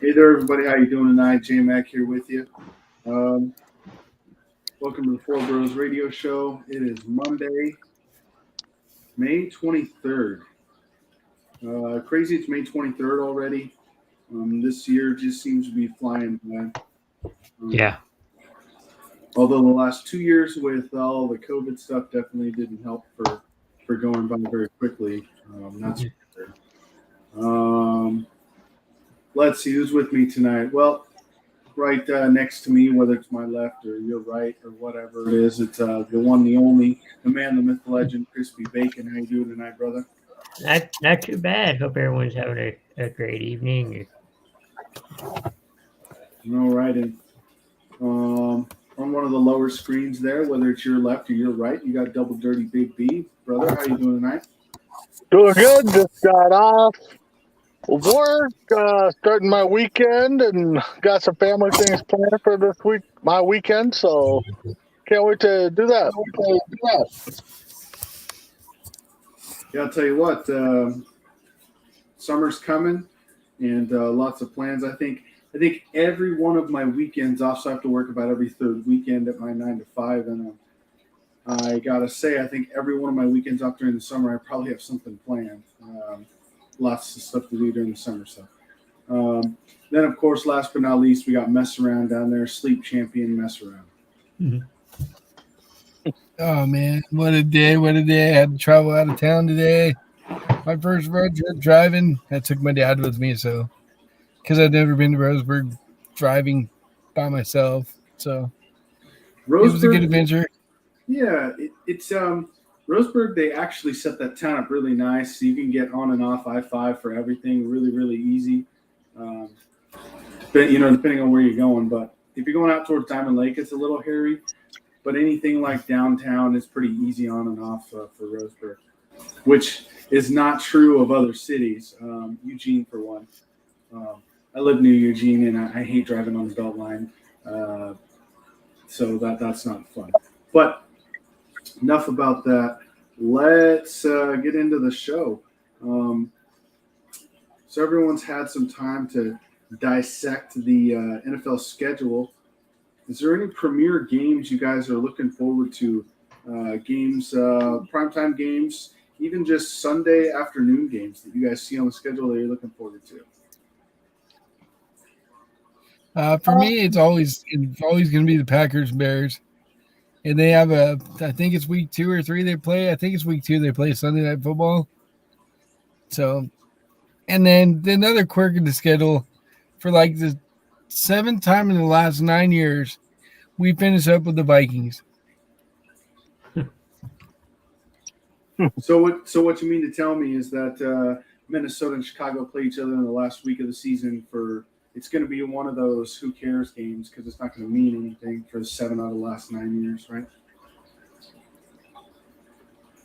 Hey there, everybody. How you doing tonight? J-Mac here with you. Welcome to the Four Bros Radio Show. It is Monday, May 23rd. Crazy, it's May 23rd already. This year just seems to be flying by. Yeah. Although the last 2 years with all the COVID stuff definitely didn't help for going by very quickly. That's for sure. Let's see who's with me tonight. Well, right next to me, whether it's my left or your right or whatever it is, it's the one, the only, the man, the myth, the legend, Crispy Bacon. How you doing tonight, brother? Not too bad. Hope everyone's having a great evening. All right, and on one of the lower screens there, whether it's your left or your right, you got Double Dirty Big B, brother. How you doing tonight? Doing good. Just got off work, starting my weekend, and got some family things planned for this week, my weekend. So can't wait to do that. Yeah, I'll tell you what, summer's coming, and lots of plans. I think every one of my weekends off, so I have to work about every third weekend at my 9 to 5, and I gotta say, I think every one of my weekends off during the summer, I probably have something planned. Lots of stuff to do during the summer stuff. Then, of course, last but not least, we got Mess Around down there, Sleep Champion Mess Around. Mm-hmm. Oh, man, what a day. I had to travel out of town today. My first road trip driving. I took my dad with me, so because I've never been to Roseburg driving by myself. So it was a good adventure. Yeah, it's Roseburg, they actually set that town up really nice. So you can get on and off I-5 for everything really, really easy. Depending on where you're going. But if you're going out towards Diamond Lake, it's a little hairy. But anything like downtown is pretty easy on and off for Roseburg, which is not true of other cities. Eugene, for one. I live near Eugene, and I hate driving on the Beltline. So that's not fun. But enough about that. Let's get into the show. So everyone's had some time to dissect the NFL schedule. Is there any premier games you guys are looking forward to? Games, primetime games, even just Sunday afternoon games that you guys see on the schedule that you're looking forward to? For me, it's always going to be the Packers Bears. And they have I think it's week 2 or 3 they play. I think it's week 2 they play Sunday Night Football. So, and then another quirk in the schedule for like the 7th time in the last 9 years, we finish up with the Vikings. So what you mean to tell me is that Minnesota and Chicago play each other in the last week of the season it's going to be one of those who cares games because it's not going to mean anything for 7 out of the last 9 years, right?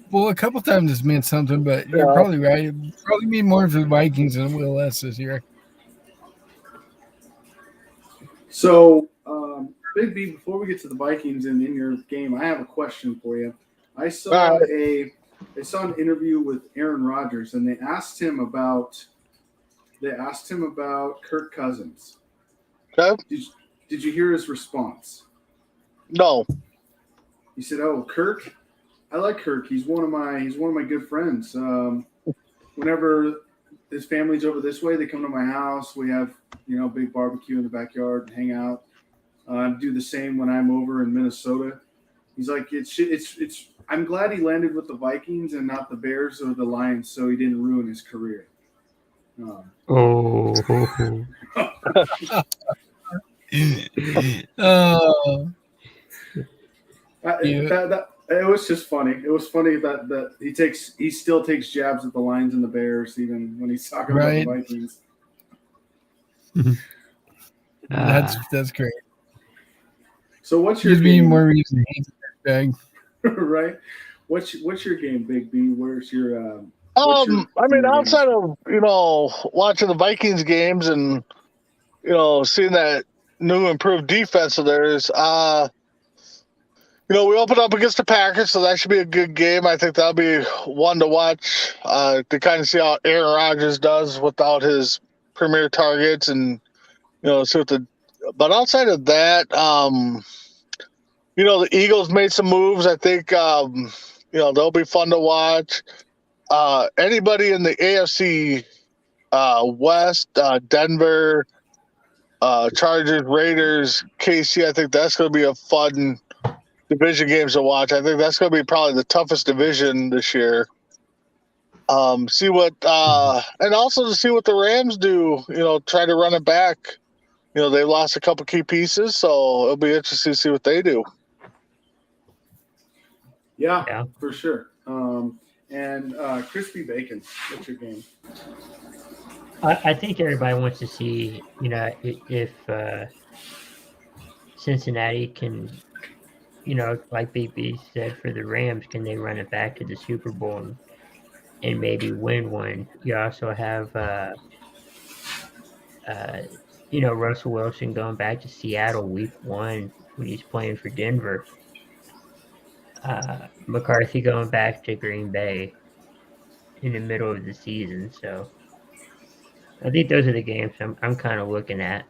Well, a couple times it's meant something, but you're probably right. It'll probably mean more for the Vikings than it will less this year. So, Big B, before we get to the Vikings and in your game, I have a question for you. I saw an interview with Aaron Rodgers, and they asked him about Kirk Cousins. Okay. Did you hear his response? No. He said, "Oh, Kirk, I like Kirk. He's one of my good friends. Whenever his family's over this way, they come to my house. We have big barbecue in the backyard and hang out. Do the same when I'm over in Minnesota." He's like, it's. I'm glad he landed with the Vikings and not the Bears or the Lions, so he didn't ruin his career. Oh. It was just funny. It was funny that he still takes jabs at the Lions and the Bears even when he's talking about the Vikings. That's great. So what's your Gives me game? more reason to hate the bag. Right? What's your game, Big B? What's your game? outside of watching the Vikings games and seeing that new improved defense of theirs, we opened up against the Packers, so that should be a good game. I think that'll be one to watch to kind of see how Aaron Rodgers does without his premier targets, and see what the. But outside of that, the Eagles made some moves. I think they'll be fun to watch. Anybody in the AFC West, Denver, Chargers, Raiders, KC, I think that's going to be a fun division games to watch. I think that's going to be probably the toughest division this year. See what and also to see what the Rams do. Try to run it back. They lost a couple key pieces, so it'll be interesting to see what they do. Yeah, for sure. And crispy bacon. What's your game? I think everybody wants to see, if Cincinnati can, like BB said for the Rams, can they run it back to the Super Bowl and maybe win one? You also have, Russell Wilson going back to Seattle week 1 when he's playing for Denver. McCarthy going back to Green Bay in the middle of the season. So I think those are the games I'm kind of looking at.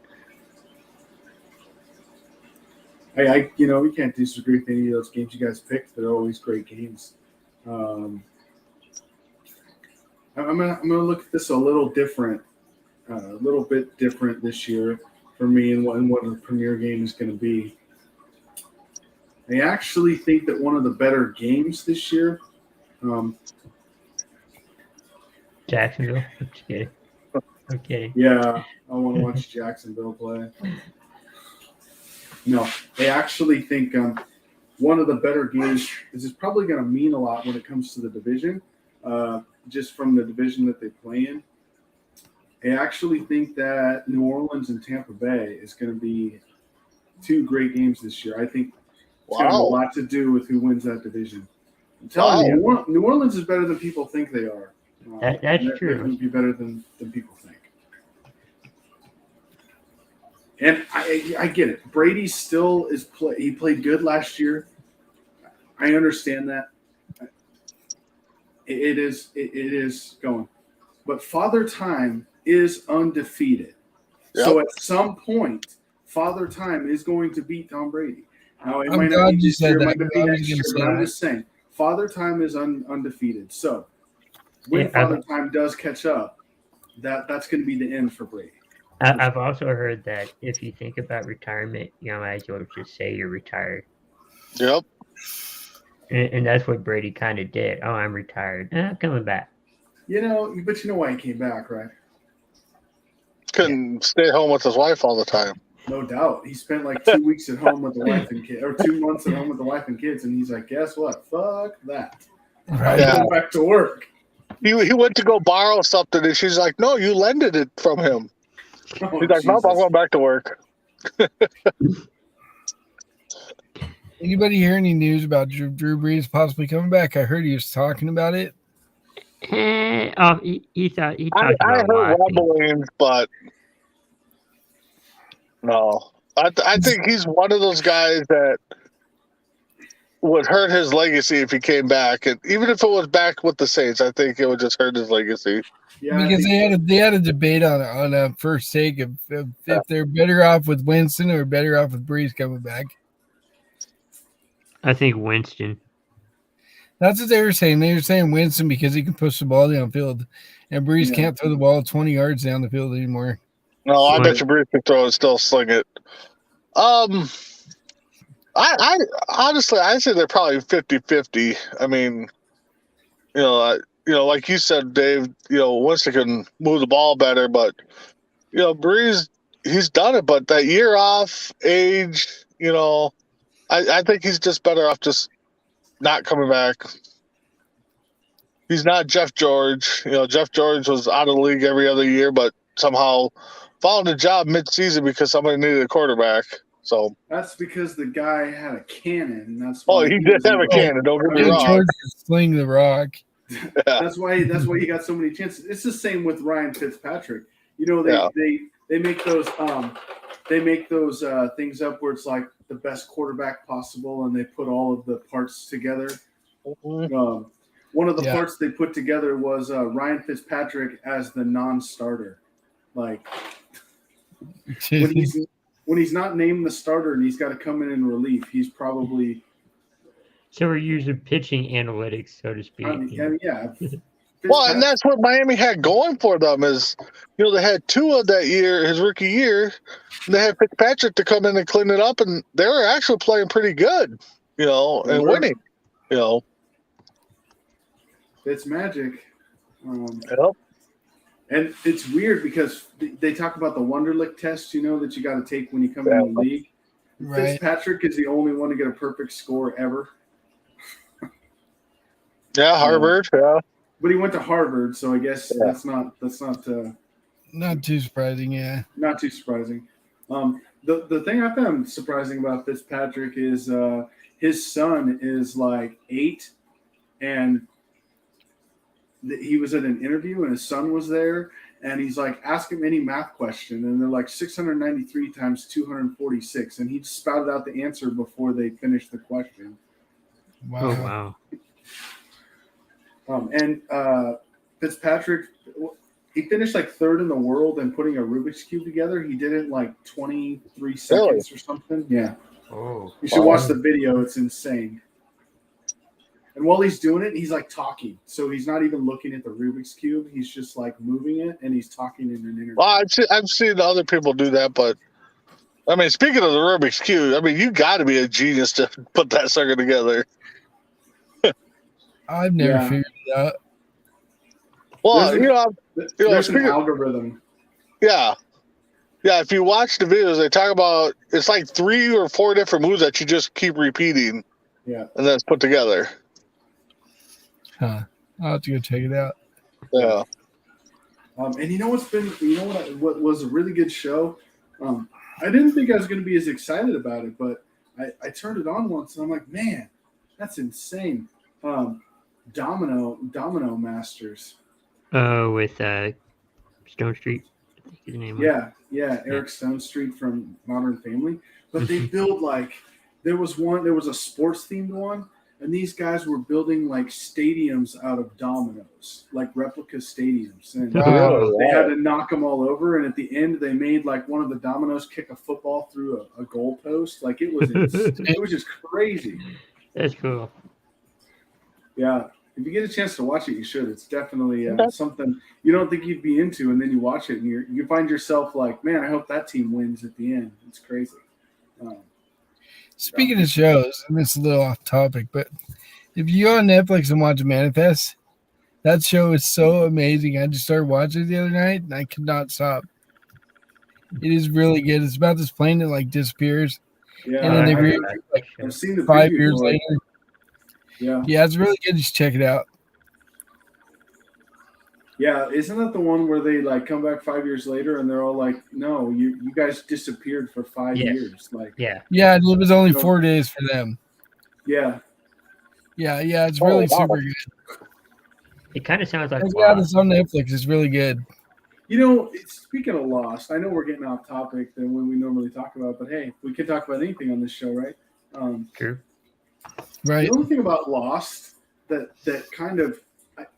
We can't disagree with any of those games you guys picked. They're always great games. I'm gonna look at this a little bit different this year for me, and what the premier game is going to be. I actually think that one of the better games this year. Jacksonville. I'm just kidding. I'm kidding. Yeah, I want to watch Jacksonville play. No, I actually think one of the better games. This is probably going to mean a lot when it comes to the division, just from the division that they play in. I actually think that New Orleans and Tampa Bay is going to be two great games this year. I think it's going to have a lot to do with who wins that division. I'm telling you, New Orleans is better than people think they are. That's true. They're going to be better than people think. And I get it. Brady still is he played good last year. I understand that. It is going. But Father Time is undefeated. Yep. So at some point, Father Time is going to beat Tom Brady. Now, it might not be this year, it might not be next year, but I'm just saying, Father Time is undefeated. So when Father Time does catch up, that's going to be the end for Brady. I've also heard that if you think about retirement, you might as well just say you're retired. Yep. And that's what Brady kind of did. Oh, I'm retired. I'm coming back. But you know why he came back, right? Couldn't stay home with his wife all the time. No doubt. He spent like 2 weeks at home with the wife and kids, or 2 months at home with the wife and kids, and he's like, guess what? Fuck that. Right. I'm going back to work. He went to go borrow something, and she's like, no, you lended it from him. Oh, he's like, nope, I'm going back to work. Anybody hear any news about Drew Brees possibly coming back? I heard he was talking about it. He talked I about heard rumblings, but no. I think he's one of those guys that would hurt his legacy if he came back, and even if it was back with the Saints, I think it would just hurt his legacy. Yeah, because they had a debate on a first take of if they're better off with Winston or better off with Brees coming back. I think Winston. That's what they were saying. They were saying Winston because he can push the ball downfield, and Brees can't throw the ball 20 yards down the field anymore. No, I bet you Brees can throw and still sling it. I honestly, I say they're probably 50-50. I mean, like you said, Dave, Winston can move the ball better, but Brees, he's done it. But that year off, age, I think he's just better off just not coming back. He's not Jeff George. Jeff George was out of the league every other year, but somehow found a job mid-season because somebody needed a quarterback. So, That's because the guy had a cannon. That's oh, why he did was have a in- cannon. Don't get me Good wrong. choice to sling the rock. That's why he got so many chances. It's the same with Ryan Fitzpatrick. You know, Yeah. they make those things up where it's like the best quarterback possible, and they put all of the parts together. Mhm. One of the Yeah. parts they put together was Ryan Fitzpatrick as the non-starter. Like when he's not named the starter and he's got to come in relief, he's probably So we're using pitching analytics, so to speak. yeah. Well, and that's what Miami had going for them is, they had Tua that year, his rookie year, and they had Fitzpatrick to come in and clean it up, and they were actually playing pretty good, They and were. winning, It's magic. Yep. And it's weird because they talk about the Wonderlic test, that you got to take when you come in the league. Right. Fitzpatrick is the only one to get a perfect score ever. Yeah, Harvard, yeah. But he went to Harvard, so I guess Yeah. that's not Not too surprising, yeah. not too surprising. The thing I found surprising about Fitzpatrick is his son is like 8, and he was at an interview, and his son was there, and he's like, ask him any math question, and they're like 693 times 246, and he spouted out the answer before they finished the question. Wow. Oh wow. And Fitzpatrick, he finished like 3rd in the world in putting a Rubik's Cube together. He did it in like 23 seconds or something. Yeah. Oh. You should watch the video. It's insane. And while he's doing it, he's like talking. So he's not even looking at the Rubik's Cube. He's just like moving it, and he's talking in an interview. Well, I've seen other people do that, but I mean, speaking of the Rubik's Cube, I mean, you got to be a genius to put that sucker together. I've never Yeah. figured it out. Well, There's an speaking- algorithm. yeah. If you watch the videos, they talk about it's like 3 or 4 different moves that you just keep repeating. Yeah. And then it's put together. Huh. I'll have to go check it out. Yeah. And what was a really good show? I didn't think I was going to be as excited about it, but I turned it on once, and I'm like, man, that's insane. Domino Masters. Oh, with Stone Street. I think his name was. Yeah, Eric Stone Street from Modern Family. But they build there was a sports themed one, and these guys were building like stadiums out of dominoes, like replica stadiums, and Wow. they had to knock them all over. And at the end, they made like one of the dominoes kick a football through a goal post. Like it was just crazy. That's cool. Yeah. If you get a chance to watch it, you should. It's definitely Okay. something you don't think you'd be into, and then you watch it, and you find yourself like, man, I hope that team wins at the end. It's crazy. Speaking of shows, and this is a little off topic, but if you go on Netflix and watch Manifest, that show is so amazing. I just started watching it the other night, and I could not stop. It is really good. It's about this plane that like disappears, Yeah, and then they I've seen the 5 preview years for it. later. Yeah, Yeah, it's really good. Just check it out. yeah. Isn't that the one where they like come back 5 years later, and they're all like, "No, you guys disappeared for 5 Yes. years." Like, Yeah. Yeah, it was only 4 days for them. yeah, Yeah, it's really wow. super good. It kind of sounds like Yeah, Lost. it's on Netflix. It's really good. Speaking of Lost, I know we're getting off topic than when we normally talk about, but hey, we can talk about anything on this show, right? True. Right. The only thing about Lost that kind of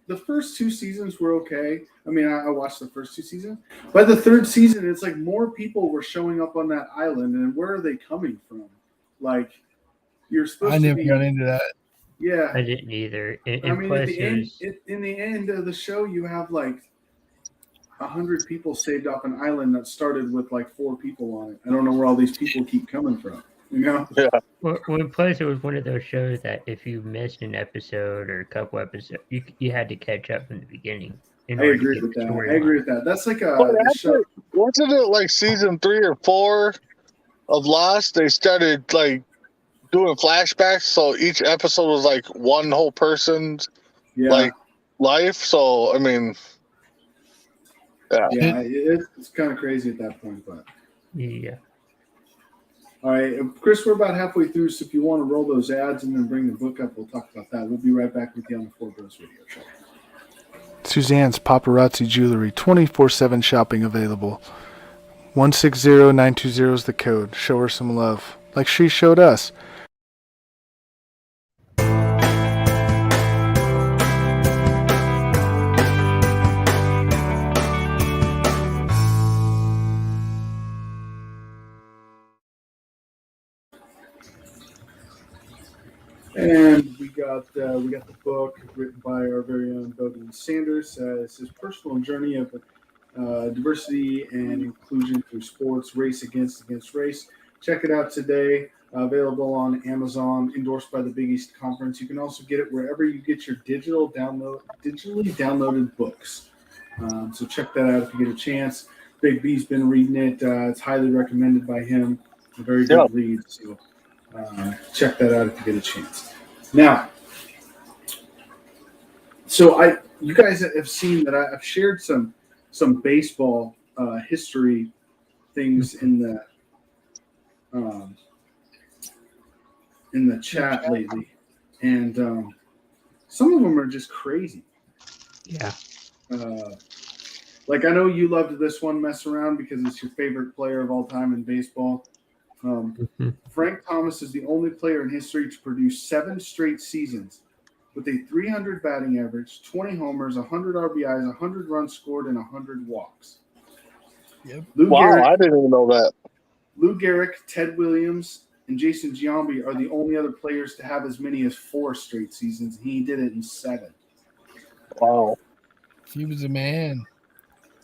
the first 2 seasons were okay. I mean, I watched the first 2 seasons. By the 3rd season, it's like more people were showing up on that island, and where are they coming from? Like, you're supposed I to never be. got into that. Yeah, I didn't either. And I mean, at plus, the it end, was, in the end of the show, you have like 100 people saved off an island that started with like 4 people on it. I don't know where all these people keep coming from. You know? well, plus it was one of those shows that if you missed an episode or a couple episodes, you had to catch up from the beginning. I agree with that. I agree with that. That's like a Well, show. Wasn't it like season 3 or 4 of Lost? They started like doing flashbacks, so each episode was like one whole person's Yeah. like life. So I mean, Yeah, it's kind of crazy at that point, but Yeah. all right, Chris, we're about halfway through, so if you want to roll those ads and then bring the book up, we'll talk about that. We'll be right back with you on the Four Bros Radio Show. Suzanne's Paparazzi Jewelry, 24/7 shopping available. 160920 is the code. Show her some love, like she showed us. And we got the book written by our very own Douglas Sanders. It's his personal journey of diversity and inclusion through sports, race against race. Check it out today. Available on Amazon, endorsed by the Big East Conference. You can also get it wherever you get your digitally downloaded books. So check that out if you get a chance. Big B's been reading it. It's highly recommended by him. A very good read. So check that out if you get a chance. Now, so you guys have seen that I've shared some baseball history things in the chat lately, and some of them are just crazy. Yeah. Like I know you loved this one, Mess Around, because it's your favorite player of all time in baseball. Frank Thomas is the only player in history to produce 7 straight seasons with a 300 batting average, 20 homers, 100 RBIs, 100 runs scored, and 100 walks. Yep. I didn't even know that. Lou Gehrig, Ted Williams, and Jason Giambi are the only other players to have as many as 4 straight seasons. He did it in 7. Wow. He was a man.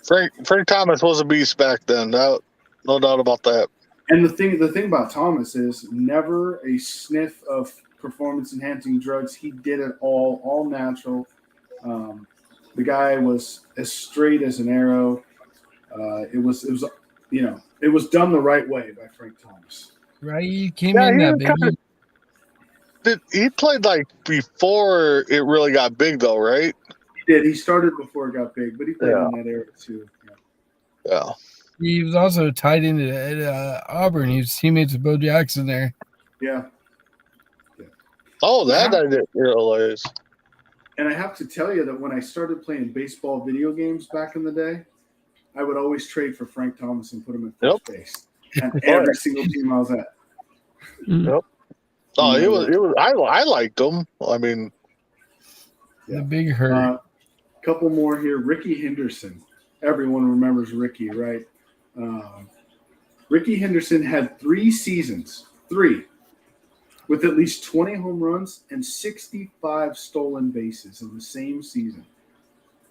Frank Thomas was a beast back then. No doubt about that. And the thing about Thomas is never a sniff of performance-enhancing drugs. He did it all natural. The guy was as straight as an arrow. It was done the right way by Frank Thomas. Right? He came in that big. He played like before it really got big, though, right? He did. He started before it got big, but he played in that era too. Yeah. He was also tied into at Auburn. He was teammates with Bo Jackson there. Yeah. Oh, that I didn't realize. And I have to tell you that when I started playing baseball video games back in the day, I would always trade for Frank Thomas and put him at first base. And every single team I was at. Yep. Oh, it was. I liked him. I mean, the big hurt. Couple more here. Ricky Henderson. Everyone remembers Ricky, right? Ricky Henderson had 3 seasons, with at least 20 home runs and 65 stolen bases in the same season.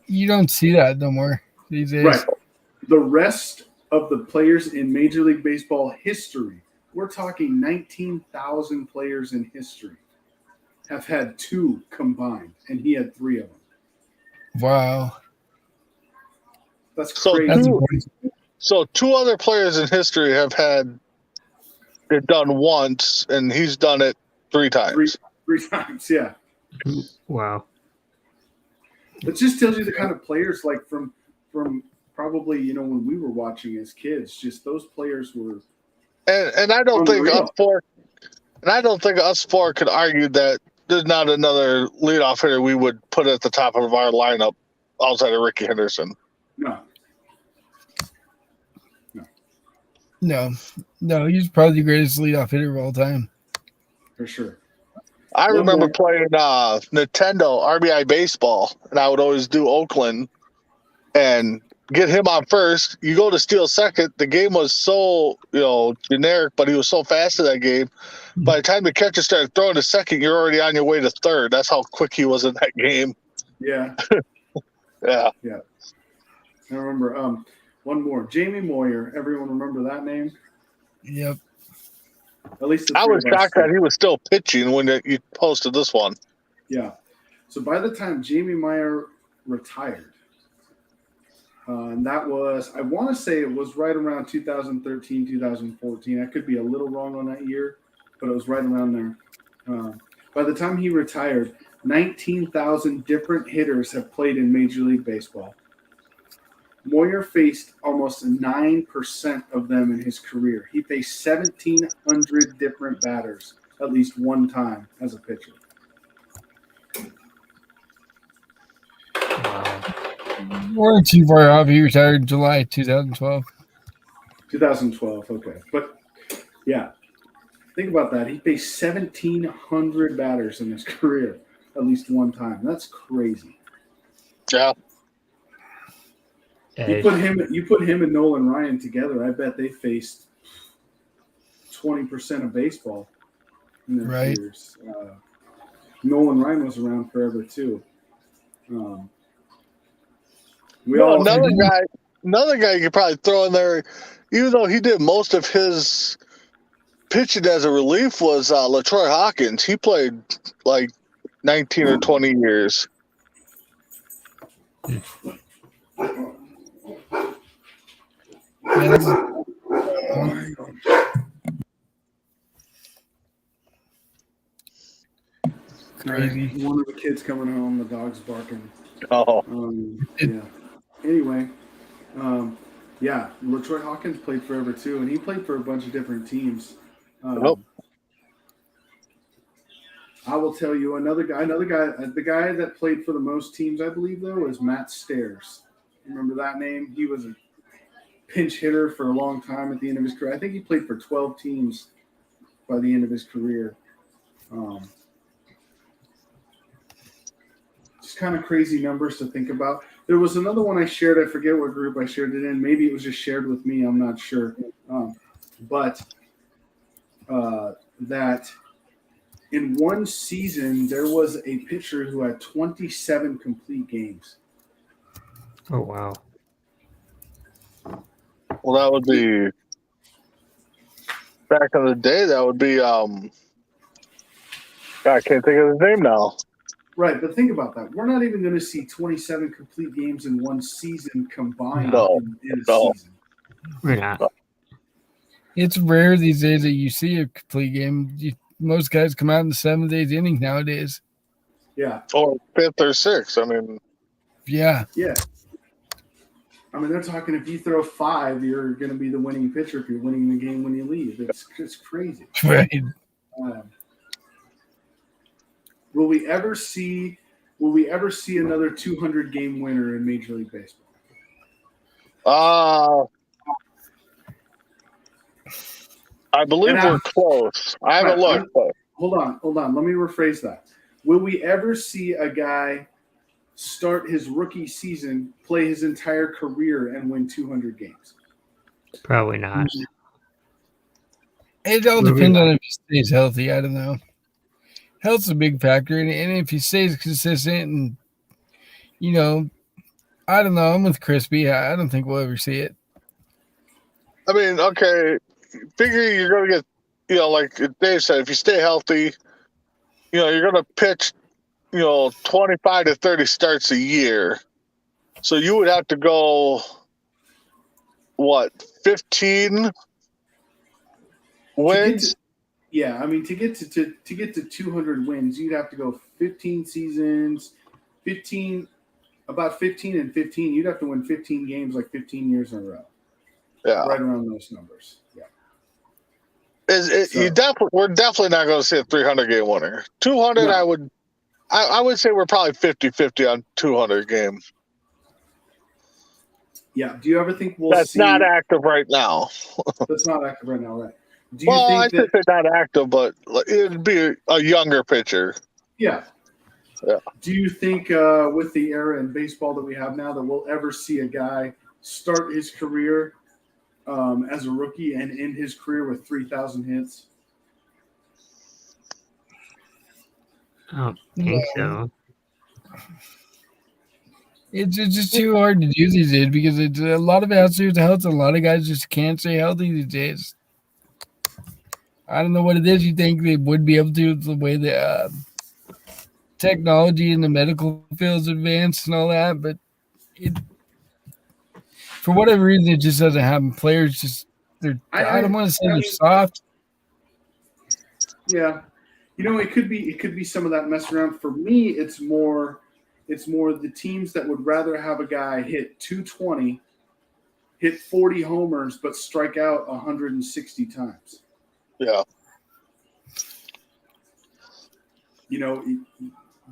You don't see that no more these days. Right. The rest of the players in Major League Baseball history, we're talking 19,000 players in history, have had 2 combined, and he had 3 of them. Wow. That's So crazy. So 2 other players in history have had it done once, and he's done it 3 times. Three times, yeah. Wow. It just tells you the kind of players, like from probably, when we were watching as kids, just those players were. And I don't think us four could argue that there's not another leadoff hitter we would put at the top of our lineup outside of Ricky Henderson. No, he's probably the greatest leadoff hitter of all time. For sure. I remember playing Nintendo RBI baseball, and I would always do Oakland and get him on first. You go to steal second. The game was so generic, but he was so fast in that game. By the time the catcher started throwing to second, you're already on your way to third. That's how quick he was in that game. Yeah. Yeah. I remember one more. Jamie Moyer. Everyone remember that name? Yep. At least I was shocked that he was still pitching when you posted this one. Yeah. So by the time Jamie Moyer retired, and that was, I want to say it was right around 2013, 2014. I could be a little wrong on that year, but it was right around there. By the time he retired, 19,000 different hitters have played in Major League Baseball. Moyer faced almost 9% of them in his career. He faced 1,700 different batters at least one time as a pitcher. We're too far off. He retired in July 2012. 2012, okay. But, yeah, think about that. He faced 1,700 batters in his career at least one time. That's crazy. Yeah. You put him and Nolan Ryan together, I bet they faced 20% of baseball in their careers. Nolan Ryan was around forever too. Another guy you could probably throw in there, even though he did most of his pitching as a relief, was LaTroy Hawkins. He played like 19 or 20 years. Crazy. One of the kids coming home, the dog's barking. Oh. Yeah. Anyway, LaTroy Hawkins played forever too, and he played for a bunch of different teams. I will tell you another guy. The guy that played for the most teams, I believe, though, is Matt Stairs. Remember that name? He was a pinch hitter for a long time at the end of his career. I think he played for 12 teams by the end of his career. Just kind of crazy numbers to think about. There was another one I shared. I forget what group I shared it in. Maybe it was just shared with me. I'm not sure. That in one season, there was a pitcher who had 27 complete games. Oh, wow. Well, that would be back in the day. That would be I can't think of his name now. Right, but think about that. We're not even going to see 27 complete games in one season combined in a season. We're not. It's rare these days that you see a complete game. Most guys come out in the 7th, 8th inning nowadays. Yeah. Or 5th or 6th. I mean, yeah. Yeah. I mean, they're talking if you throw 5, you're going to be the winning pitcher if you're winning the game when you leave. It's crazy. Right. Will we ever see another 200 game winner in Major League Baseball? I believe we're close. I haven't looked. But. Hold on. Let me rephrase that. Will we ever see a guy start his rookie season, play his entire career, and win 200 games? Probably not. It all depends on if he stays healthy. I don't know. Health's a big factor, and if he stays consistent, and I don't know. I'm with Crispy. I don't think we'll ever see it. I mean, okay, figure you're going to get, like Dave said, if you stay healthy, you're going to pitch, 25 to 30 starts a year. So you would have to go, 15 wins? Yeah, I mean, to get to 200 wins, you'd have to go 15 seasons, about 15 and 15. You'd have to win 15 games like 15 years in a row. Yeah, right around those numbers. Yeah, we're definitely not going to see a 300 game winner. 200, no. I would say we're probably 50-50 on 200 games. Yeah. Do you ever think that's not active right now? That's not active right now, right? I think they're not active, but it'd be a younger pitcher. Yeah. Yeah. Do you think with the era in baseball that we have now that we'll ever see a guy start his career as a rookie and end his career with 3,000 hits? I don't think so. It's just too hard to do these days because it's a lot of it has to do with health. A lot of guys just can't stay healthy these days. I don't know what it is. You think they would be able to, the way the technology in the medical field is advanced and all that, but for whatever reason, it just doesn't happen. Players just I don't want to say they're soft. Yeah, it could be some of that mess around. For me, it's more the teams that would rather have a guy hit 220 hit 40 homers but strike out 160 times. Yeah. You know,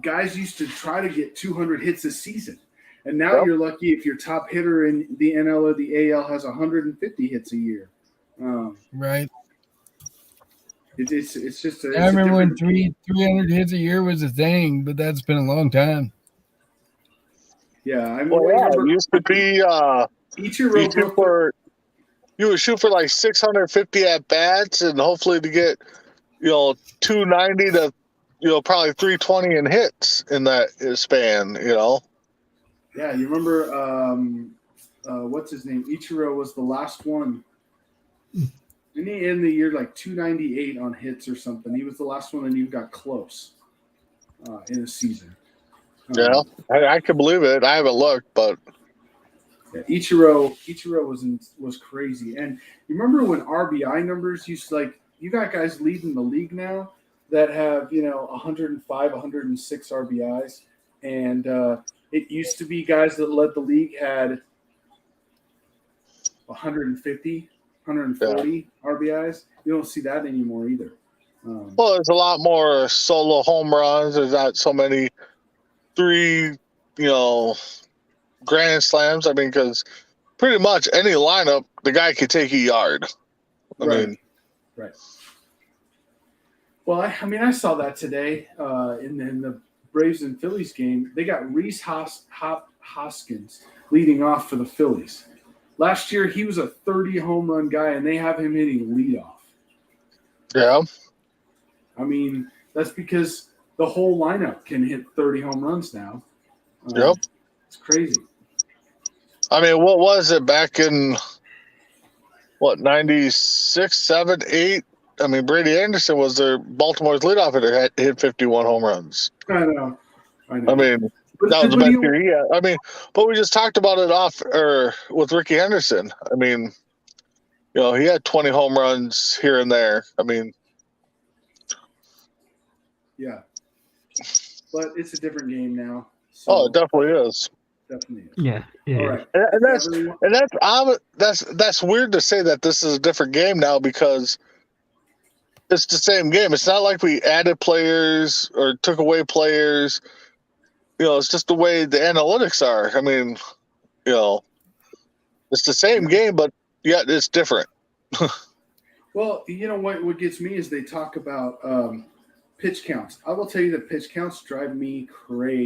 guys used to try to get 200 hits a season. And now Yep. you're lucky if your top hitter in the NL or the AL has 150 hits a year. Right. It's just a, I remember when different- 300 hits a year was a thing, but that's been a long time. Yeah, I mean, Well, yeah, remember it used to be Ichiro you would shoot for like 650 at bats and hopefully to get 290 to probably 320 in hits in that span. Yeah, you remember what's his name? Ichiro was the last one. Didn't he end the year like 298 on hits or something? He was the last one that even got close in a season. Yeah, I can believe it. I haven't looked, but Yeah, Ichiro was crazy. And you remember when RBI numbers used to, like, you got guys leading the league now that have 105, 106 RBIs, and it used to be guys that led the league had 150, 140 RBIs. You don't see that anymore either. well, there's a lot more solo home runs. There's not so many 3, grand slams. I mean, because pretty much any lineup, the guy could take a yard. I mean, Right. Well, I saw that today in the Braves and Phillies game. They got Rhys Hoskins leading off for the Phillies. Last year, he was a 30 home run guy, and they have him hitting leadoff. yeah. I mean, that's because the whole lineup can hit 30 home runs now. Yep. It's crazy. I mean, what was it back in 96, 7, 8? I mean, Brady Anderson was their Baltimore's leadoff hitter, hit 51 home runs. I know. I mean, But that was the but best you- year he had. I mean, but we just talked about it with Ricky Henderson. I mean, he had 20 home runs here and there. I mean, yeah. But it's a different game now. So it definitely is. definitely is. Yeah. All right. And that's weird to say that this is a different game now because it's the same game. It's not like we added players or took away players. It's just the way the analytics are. I mean, it's the same game, but yet it's different. Well, what gets me is they talk about pitch counts. I will tell you that pitch counts drive me crazy.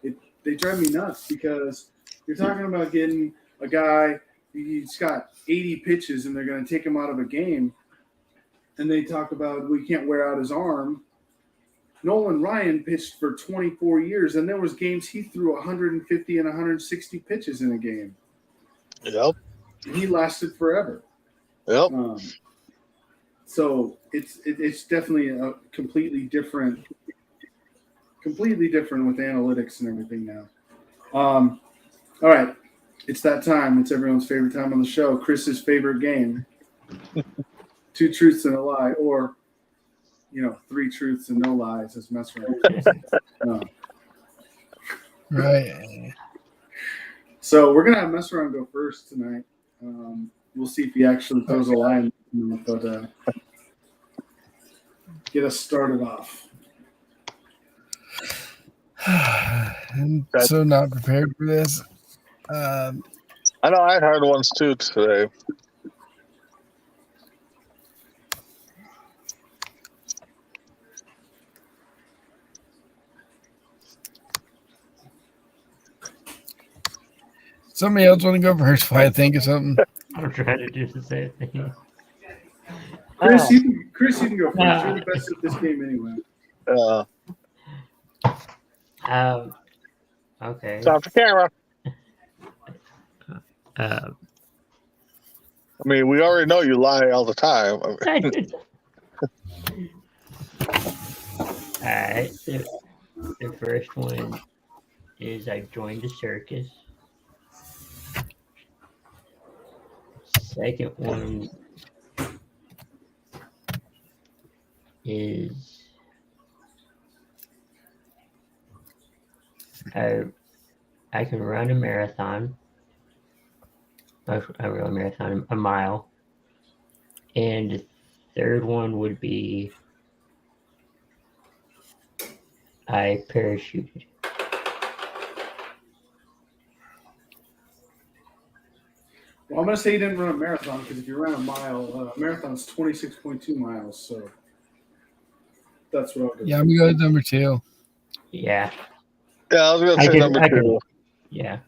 Yep. They drive me nuts because you're talking about getting a guy, he's got 80 pitches and they're going to take him out of a game. And they talk about we can't wear out his arm. Nolan Ryan pitched for 24 years, and there was games he threw 150 and 160 pitches in a game. Yep. And he lasted forever. Yep. So it's definitely a completely different with analytics and everything now. All right, it's that time. It's everyone's favorite time on the show. Chris's favorite game: 2 truths and a lie, or 3 truths and no lies, as mess around. Right. So we're gonna have mess around go first tonight. We'll see if he actually throws a line, but get us started off. I'm so not prepared for this. I know I had hard ones too today. Somebody else want to go first while I think of something? I'm trying to do the same thing. Chris, you can go first. You're the best at this game anyway. Okay. Stop the camera. Uh, I mean, we already know you lie all the time. All right. The first one is I joined the circus. Second one is I can run a marathon. a real marathon, a mile. And the third one would be I parachuted. Well, I'm gonna say you didn't run a marathon because if you ran a mile, marathon's 26.2 miles. So that's what I'll do. Yeah, I'm gonna go with number 2. Yeah, Yeah, I was gonna I say could. number I could. 2. Yeah.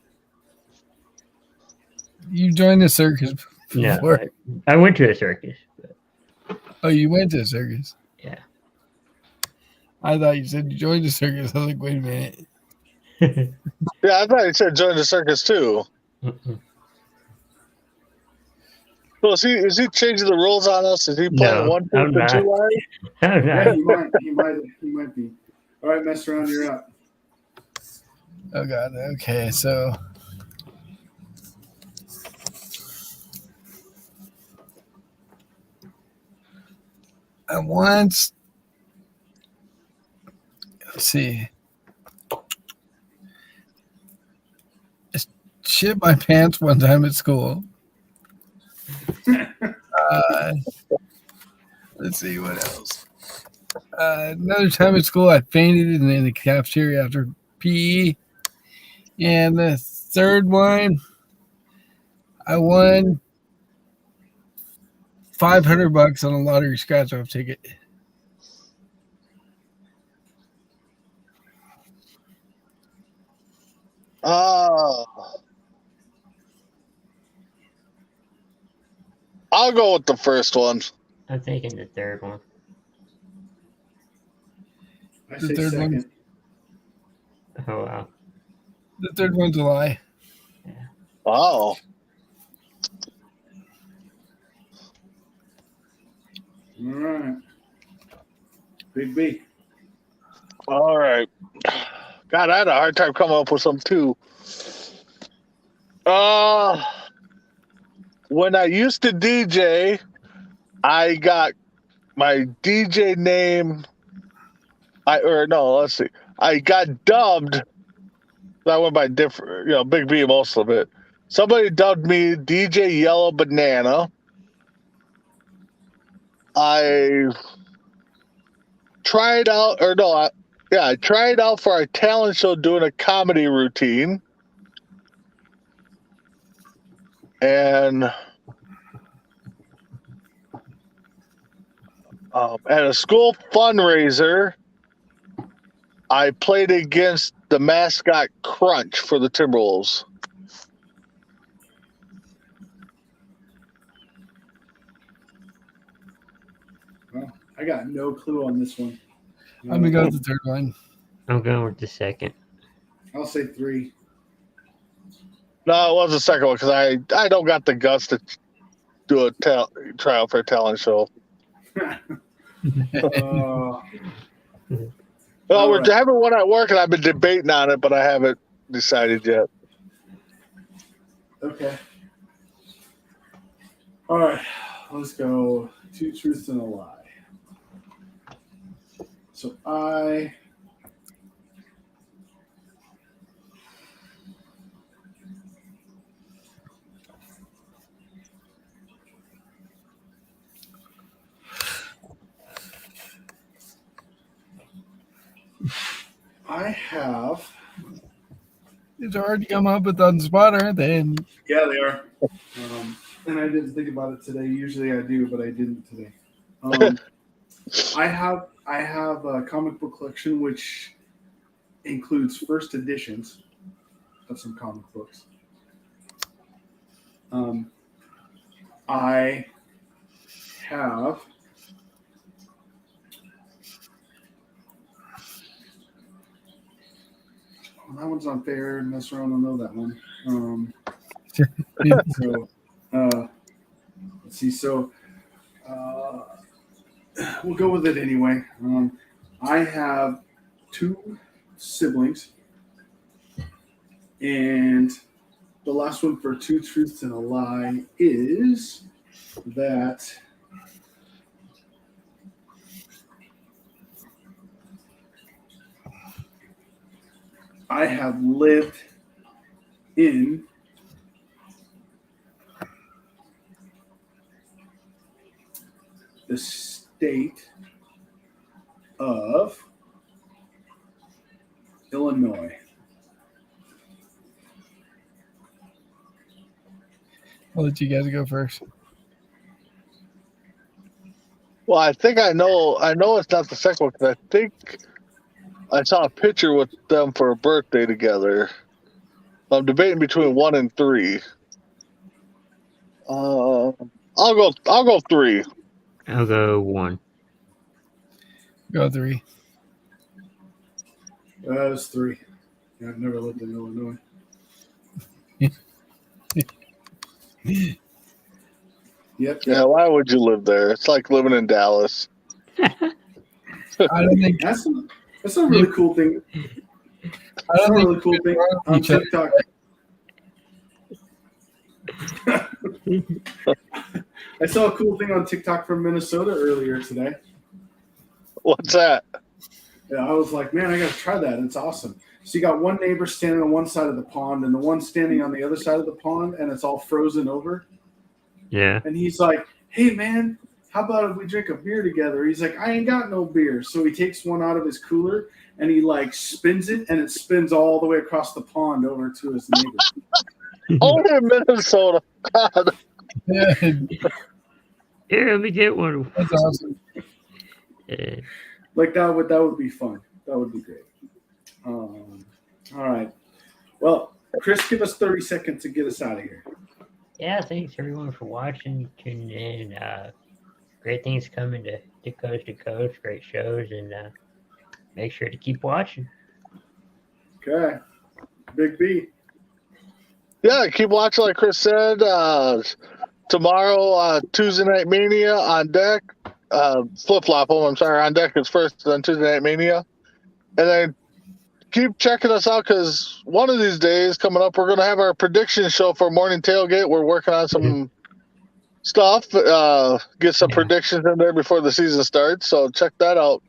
You joined the circus No, before. I went to a circus. Oh, you went to a circus. Yeah. I thought you said you joined the circus. I was like, wait a minute. Yeah, I thought you said join the circus too. So is he changing the rules on us? Is he playing No, one I'm tooth and not. two wide? I'm Yeah, not. he might be. All right, mess around. You're up. Oh god. Okay, so I once let's see. I shit my pants one time at school. Let's see what else. Another time at school, I fainted in the cafeteria after PE. And the third one, I won $500 on a lottery scratch-off ticket. Oh. I'll go with the first one. I'm thinking the third one. I The say third one. second. Oh wow. The third one's a lie. Oh. All right. Big B. All right. God, I had a hard time coming up with some too. When I used to DJ, I got my DJ name. Let's see. I got dubbed. I went by different, Big B most of it. Somebody dubbed me DJ Yellow Banana. I tried out, I tried out for a talent show doing a comedy routine. And at a school fundraiser, I played against the mascot Crunch for the Timberwolves. Well, I got no clue on this one. I'm gonna go with the third one. I'm going with the second. I'll say 3. No, it was the second one because I don't got the guts to do a trial for a talent show. Well, we're right. having one at work, and I've been debating on it, but I haven't decided yet. Okay. All right. Let's go. 2 truths and a lie. So I have. It's hard to come up with on the spot, aren't they? And Yeah, they are. And I didn't think about it today. Usually I do, but I didn't today. I have a comic book collection which includes first editions of some comic books. I have that one's unfair. Mess around, I'll know that one. So let's see. So we'll go with it anyway. I have 2 siblings, and the last one for 2 truths and a lie is that I have lived in the state of Illinois. I'll let you guys go first. Well, I think I know it's not the second one because I think I saw a picture with them for a birthday together. I'm debating between 1 and 3. I'll go 3. I'll go 1. Go 3. That was 3. I've never lived in Illinois. Yep. Yeah, why would you live there? It's like living in Dallas. I don't think. That's a really cool thing. I That's don't a think really cool thing on each other. TikTok. I saw a cool thing on TikTok from Minnesota earlier today. What's that? Yeah, I was like, man, I got to try that. It's awesome. So you got one neighbor standing on one side of the pond and the one standing on the other side of the pond, and it's all frozen over. Yeah. And he's like, hey, man, how about if we drink a beer together? He's like, I ain't got no beer. So he takes one out of his cooler and he like spins it, and it spins all the way across the pond over to his neighbor. Only in Minnesota. God. Yeah, Here, let me get one. that's awesome. Like that would be fun. That would be great. All right. Well, Chris, give us 30 seconds to get us out of here. Yeah, thanks everyone for watching, tuning in. Great things coming to Coast to Coast, great shows, and make sure to keep watching. Okay. Big B. Yeah, keep watching like Chris said. Tomorrow, Tuesday Night Mania on deck. Flip-flop them, I'm sorry. On deck is first, then Tuesday Night Mania. And then keep checking us out because one of these days coming up, we're going to have our prediction show for Morning Tailgate. We're working on some stuff. Get some predictions in there before the season starts. So check that out.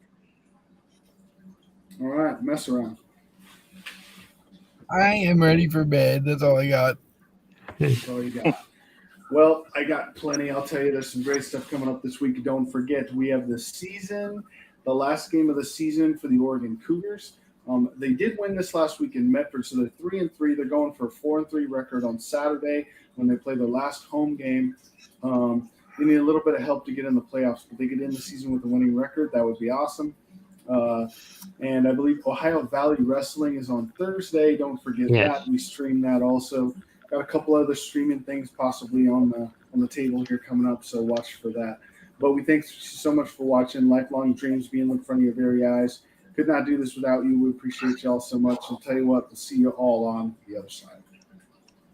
All right. Mess around. I am ready for bed. That's all I got. That's all you got. Well, I got plenty. I'll tell you, there's some great stuff coming up this week. Don't forget, we have the last game of the season for the Oregon Cougars. They did win this last week in Medford, so they're 3-3. They're going for a 4-3 record on Saturday when they play their last home game. They need a little bit of help to get in the playoffs, but they get in the season with a winning record. That would be awesome. And I believe Ohio Valley Wrestling is on Thursday. Don't forget that. We stream that also. Got a couple other streaming things possibly on the table here coming up, so watch for that. But we thank you so much for watching. Lifelong dreams being in front of your very eyes. Could not do this without you. We appreciate you all so much. I'll tell you what, we'll see you all on the other side.